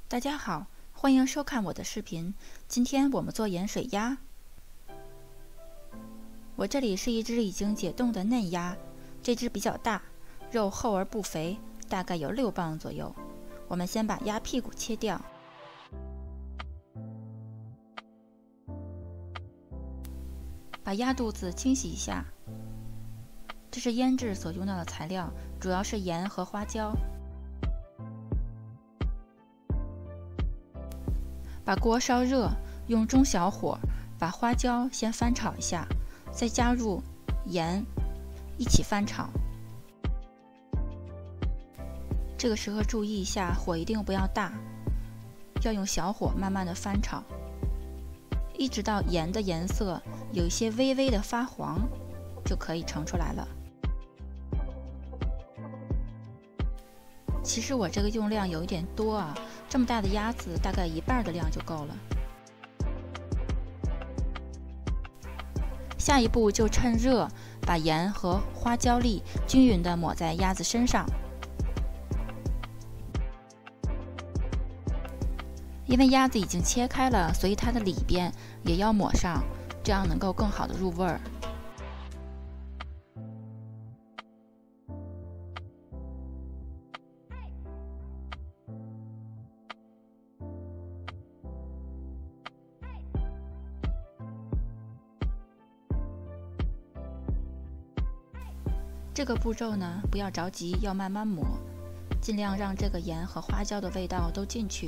大家好，欢迎收看我的视频。今天我们做盐水鸭。我这里是一只已经解冻的嫩鸭，这只比较大，肉厚而不肥，大概有6磅左右。我们先把鸭屁股切掉，把鸭肚子清洗一下。这是腌制所用到的材料，主要是盐和花椒。把锅烧热，用中小火把花椒先翻炒一下，再加入盐，一起翻炒。这个时候注意一下，火一定不要大，要用小火慢慢的翻炒，一直到盐的颜色有一些微微的发黄，就可以盛出来了。其实我这个用量有一点多啊，这么大的鸭子大概1半的量就够了。下一步就趁热把盐和花椒粒均匀地抹在鸭子身上，因为鸭子已经切开了，所以它的里边也要抹上，这样能够更好的入味儿。这个步骤呢，不要着急，要慢慢抹，尽量让这个盐和花椒的味道都进去。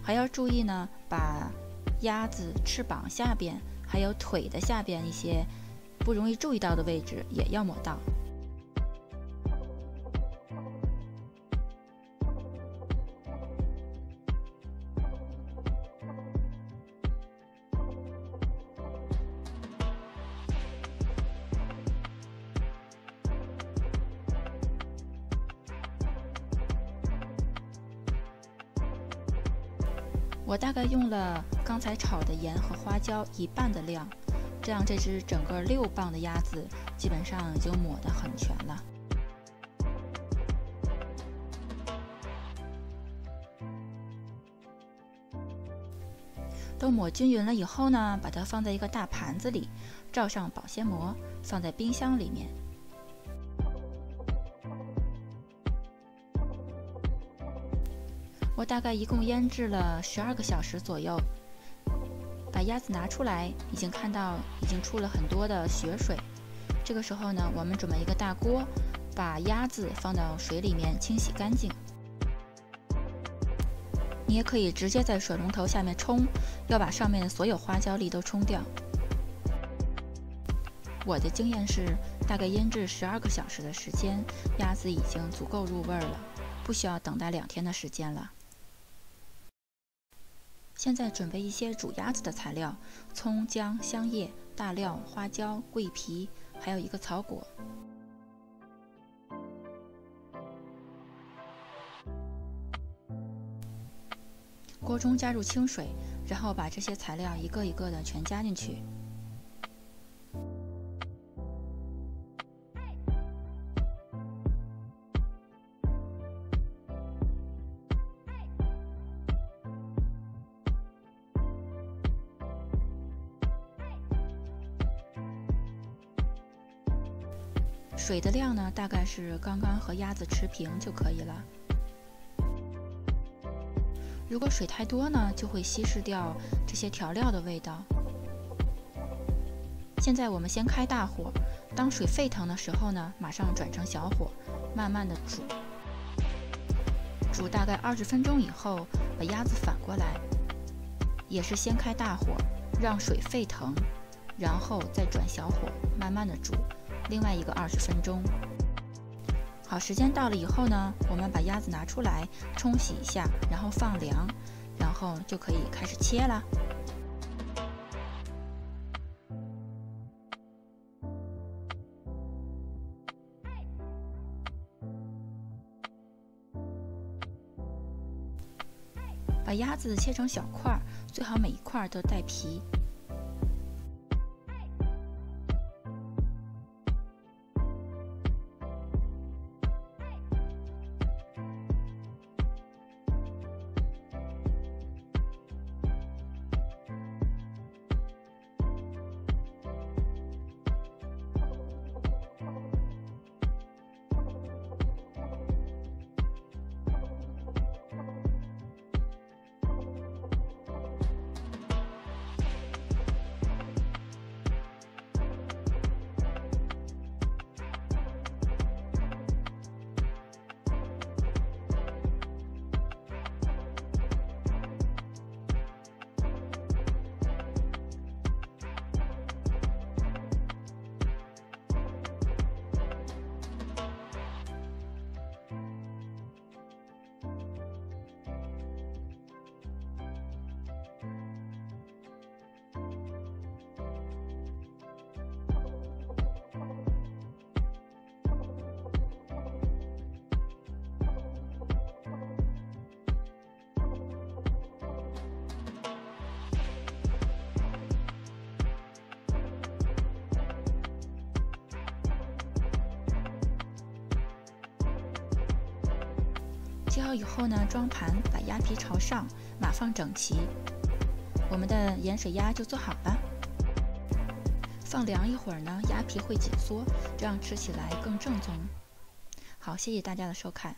还要注意呢，把鸭子翅膀下边还有腿的下边一些不容易注意到的位置也要抹到。我大概用了刚才炒的盐和花椒1半的量，这样这只整个6磅的鸭子基本上已经抹得很全了。都抹均匀了以后呢，把它放在一个大盘子里，罩上保鲜膜，放在冰箱里面。我大概一共腌制了12个小时左右，把鸭子拿出来，已经看到已经出了很多的血水。这个时候呢，我们准备一个大锅，把鸭子放到水里面清洗干净。你也可以直接在水龙头下面冲，要把上面的所有花椒粒都冲掉。我的经验是，大概腌制12个小时的时间，鸭子已经足够入味了，不需要等待2天的时间了。现在准备一些煮鸭子的材料：葱、姜、香叶、大料、花椒、桂皮，还有一个草果。锅中加入清水，然后把这些材料一个一个的全加进去。水的量呢，大概是刚刚和鸭子持平就可以了。如果水太多呢，就会稀释掉这些调料的味道。现在我们先开大火，当水沸腾的时候呢，马上转成小火，慢慢的煮。煮大概20分钟以后，把鸭子反过来，也是先开大火，让水沸腾，然后再转小火，慢慢的煮。另外一个20分钟。好，时间到了以后呢，我们把鸭子拿出来冲洗一下，然后放凉，然后就可以开始切啦。把鸭子切成小块，最好每一块都带皮。切好以后呢，装盘，把鸭皮朝上，码放整齐，我们的盐水鸭就做好了。放凉一会儿呢，鸭皮会紧缩，这样吃起来更正宗。好，谢谢大家的收看。